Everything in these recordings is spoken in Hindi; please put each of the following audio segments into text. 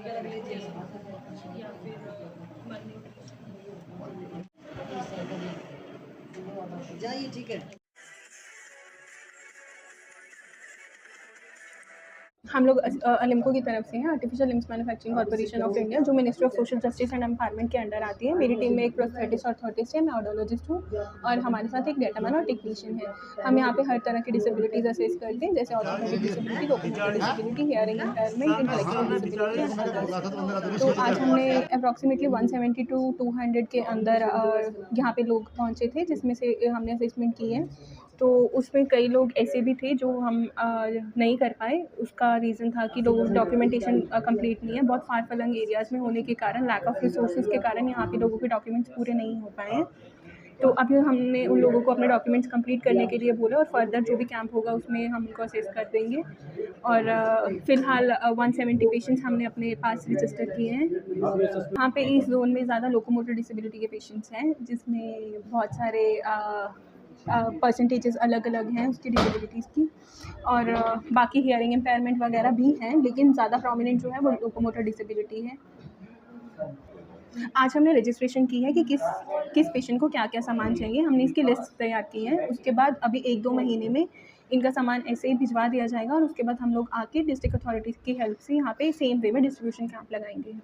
या फिर मरने जाइए, ठीक है। हम लोग अलिम्को की तरफ से हैं, artificial limbs manufacturing corporation of India, जो ministry of social justice and empowerment के अंडर आती है। मेरी टीम में एक प्रोस्थेटिस्ट ऑर्थोटिस्ट है, मैं ऑडियोलॉजिस्ट हूँ और हमारे साथ एक डेटामैन और टेक्नीशियन है। हम यहाँ पे हर तरह की डिसेबिलिटीज़ असेस करते हैं, जैसे orthopaedic disability, locomotor disability, hearing impairment, intellectual disability and others. तो आज हमने अप्रॉक्सीमेटली 170 टू 200 के अंदर यहाँ पे लोग पहुँचे थे, जिसमें से हमने असेसमेंट की है। तो उसमें कई लोग ऐसे भी थे जो हम नहीं कर पाए। उसका रीज़न था कि लोगों की डॉक्यूमेंटेशन कंप्लीट नहीं है। बहुत फार फलंग एरियाज़ में होने के कारण, लैक ऑफ रिसोर्सेज के कारण यहाँ पे लोगों के डॉक्यूमेंट्स पूरे नहीं हो पाए हैं। तो अभी हमने उन लोगों को अपने डॉक्यूमेंट्स कंप्लीट करने के लिए बोला और फर्दर जो भी कैंप होगा उसमें हम उनको असेस कर देंगे। और फ़िलहाल 170 पेशेंट्स हमने अपने पास रजिस्टर किए हैं। यहाँ पे इस जोन में ज़्यादा लोकोमोटर डिसेबिलिटी के पेशेंट्स हैं, जिसमें बहुत सारे परसेंटेजेस अलग अलग हैं उसकी डिसेबिलिटीज़ की। और बाकी हियरिंग इम्पेयरमेंट वगैरह भी हैं, लेकिन ज़्यादा प्रोमिनेंट जो है वो लोकोमोटर डिसेबिलिटी है। आज हमने रजिस्ट्रेशन की है कि किस पेशेंट को क्या क्या सामान चाहिए। हमने इसकी लिस्ट तैयार की है। उसके बाद अभी 1-2 महीने में इनका सामान ऐसे ही भिजवा दिया जाएगा और उसके बाद हम लोग आके डिस्ट्रिक्ट अथॉरिटीज़ की हेल्प से यहाँ पे सेम वे में डिस्ट्रीब्यूशन कैंप लगाएंगे।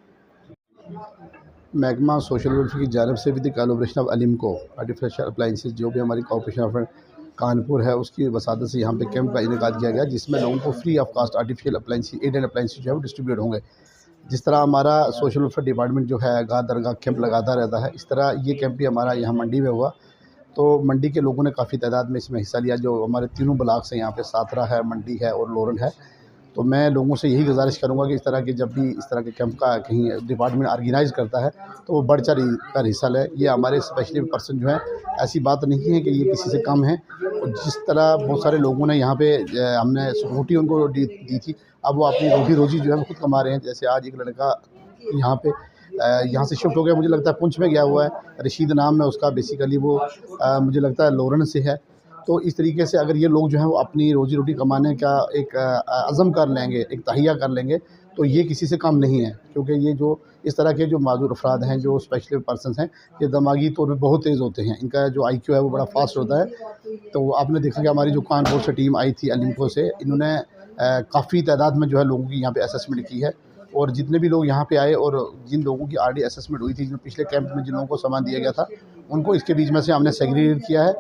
महकमा सोशल वेलफेयर की जानब से with the collaboration of ALIMCO artificial appliances, जो भी हमारी कॉर्पोरेशन ऑफ कानपुर है, उसकी वसादत से यहाँ पे कैंप का इनेकाद किया गया, जिसमें लोगों को free of cost artificial appliances, aided appliances जो है वो डिस्ट्रीब्यूट होंगे। जिस तरह हमारा सोशल वेलफेयर डिपार्टमेंट जो है गाह दरगाह कैंप लगाता रहता है, इस तरह ये कैंप भी हमारा यहाँ मंडी में हुआ। तो मंडी के लोगों ने काफ़ी तादाद में इसमें हिस्सा लिया। जो हमारे तीनों ब्लॉक्स हैं यहाँ पे, सातरा है, मंडी है और लोरन है। तो मैं लोगों से यही गुजारिश करूँगा कि इस तरह के जब भी इस तरह के कैंप का कहीं डिपार्टमेंट ऑर्गेनाइज़ करता है तो वो बढ़ चढ़ कर हिस्सा लें। ये हमारे स्पेशली पर्सन जो है, ऐसी बात नहीं है कि ये किसी से कम है। और जिस तरह बहुत सारे लोगों ने यहाँ पे हमने सिक्योरिटी उनको दी थी, अब वो अपनी रोजी रोजी जो है वो खुद कमा रहे हैं। जैसे आज एक लड़का यहाँ पे यहाँ से शिफ्ट हो गया, मुझे लगता है पुंछ में गया हुआ है, रशीद नाम है उसका। बेसिकली वो मुझे लगता है लोरन से है। तो इस तरीके से अगर ये लोग जो हैं वो अपनी रोजी रोटी कमाने का एक अज़म कर लेंगे, एक तहिया कर लेंगे, तो ये किसी से कम नहीं है। क्योंकि ये जो इस तरह के जो माजूर अफराद हैं, जो स्पेशल पर्सनस हैं, ये दिमागी तौर पे बहुत तेज़ होते हैं। इनका जो IQ है वो बड़ा फास्ट होता है। तो आपने देखा कि हमारी जो कानपुर से टीम आई थी अलिम्को से, इन्होंने काफ़ी तादाद में जो है लोगों की यहाँ पे असेसमेंट की है। और जितने भी लोग यहाँ पे आए और जिन लोगों की ऑलरेडी असेसमेंट हुई थी, जो पिछले कैंप में जिन लोगों को सामान दिया गया था, उनको इसके बीच में से हमने सेग्रीगेट किया है।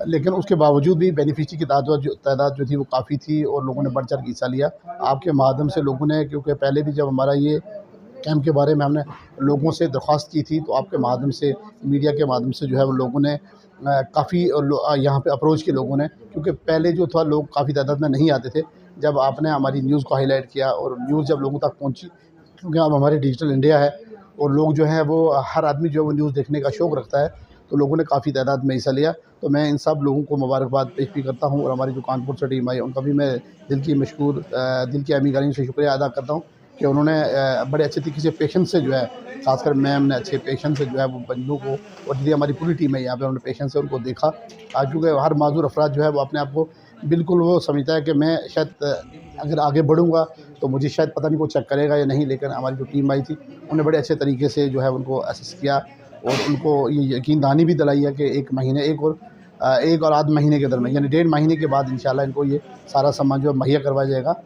लेकिन उसके बावजूद भी बेनिफिशरी की तादाद जो थी वो काफ़ी थी और लोगों ने बढ़ चढ़ के हिस्सा लिया। आपके माध्यम से लोगों ने, क्योंकि पहले भी जब हमारा ये कैंप के बारे में हमने लोगों से दरख्वास्त की थी, तो आपके माध्यम से, मीडिया के माध्यम से जो है वो लोगों ने काफ़ी यहाँ पे अप्रोच किए लोगों ने। क्योंकि पहले जो था लोग काफ़ी तादाद में नहीं आते थे। जब आपने हमारी न्यूज़ को हाईलाइट किया और न्यूज़ जब लोगों तक पहुंची, क्योंकि अब हमारी डिजिटल इंडिया है और लोग जो हैं वो, हर आदमी जो है वो न्यूज़ देखने का शौक़ रखता है, तो लोगों ने काफ़ी तादाद में हिस्सा लिया। तो मैं इन सब लोगों को मुबारकबाद पेश भी करता हूँ और हमारी जो कानपुर से टीम आई उनका भी मैं दिल की अमीरानी से शुक्रिया अदा करता हूँ कि उन्होंने बड़े अच्छे तरीके से पेशेंस से जो है, खासकर मैम ने अच्छे पेशेंस से जो है वो बंदों को, और जितनी हमारी पूरी टीम है यहाँ पे, उन्होंने पेशेंस से उनको देखा। आज चूँकि हर माजूर अफराद जो है वो अपने आप को बिल्कुल वो समझता है कि मैं शायद अगर आगे बढ़ूँगा तो मुझे शायद पता नहीं कोई चेक करेगा या नहीं। लेकिन हमारी जो टीम आई थी उन्होंने बड़े अच्छे तरीके से जो है उनको असेस किया और उनको ये यकीन दहानी भी दिलाई है कि एक और आध महीने के दरमियान, यानी 1.5 महीने के बाद इंशाल्लाह इनको ये सारा सामान जो है मुहैया करवाया जाएगा।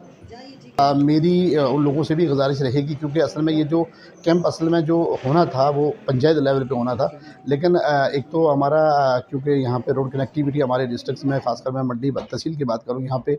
मेरी उन लोगों से भी गुजारिश रहेगी, क्योंकि असल में ये जो कैंप असल में जो होना था वो पंचायत लेवल पे होना था। लेकिन एक तो हमारा क्योंकि यहाँ पे रोड कनेक्टिविटी हमारे डिस्ट्रिक्ट में, खासकर मैं मंडी तहसील की बात करूँ, यहाँ पे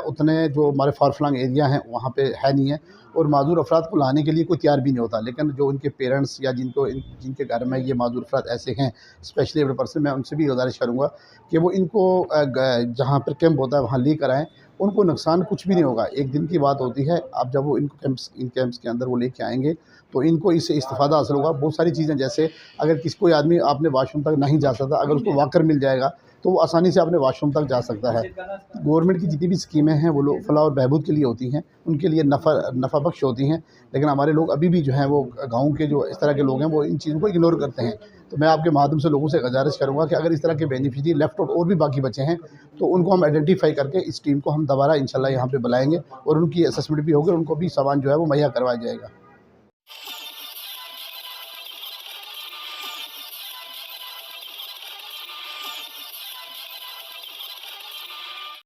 उतने जो हमारे फार फ्लंग एरिया हैं वहाँ पे है नहीं है और माजूर अफराद को लाने के लिए कोई तैयार भी नहीं होता। लेकिन जो उनके पेरेंट्स या जिनके घर में ये माजूर अफराद ऐसे हैं, स्पेशली एबल्ड पर्सन, मैं उनसे भी गुजारिश करूँगा कि वो इनको जहाँ पर कैंप होता है वहाँ लेकर आएँ। उनको नुकसान कुछ भी नहीं होगा, एक दिन की बात होती है। अब जब वो इन कैंप्स के अंदर वो लेके आएंगे तो इनको इससे इस्तिफ़ादा हासिल होगा। बहुत सारी चीज़ें, जैसे अगर कोई आदमी आपने वाशरूम तक नहीं जा सकता, अगर उसको वॉकर मिल जाएगा तो वो आसानी से अपने वाशरूम तक जा सकता है। गवर्नमेंट की जितनी भी स्कीमें हैं वो लोग फलाह और बहबूद के लिए होती हैं, उनके लिए नफ़ा बख्श होती हैं। लेकिन हमारे लोग अभी भी जो हैं वो गाँव के जो इस तरह के लोग हैं वो इन चीज़ों को इग्नोर करते हैं। तो मैं आपके माध्यम से लोगों से गुजारिश करूँगा कि अगर इस तरह के बेनिफिशरी लेफ्ट आउट और भी बाकी बचे हैं तो उनको हम आइडेंटिफाई करके इस टीम को हम दोबारा इंशाल्लाह यहाँ पे बुलाएंगे और उनकी असेसमेंट भी होगी और उनको भी सामान जो है वो मुहैया करवाया जाएगा।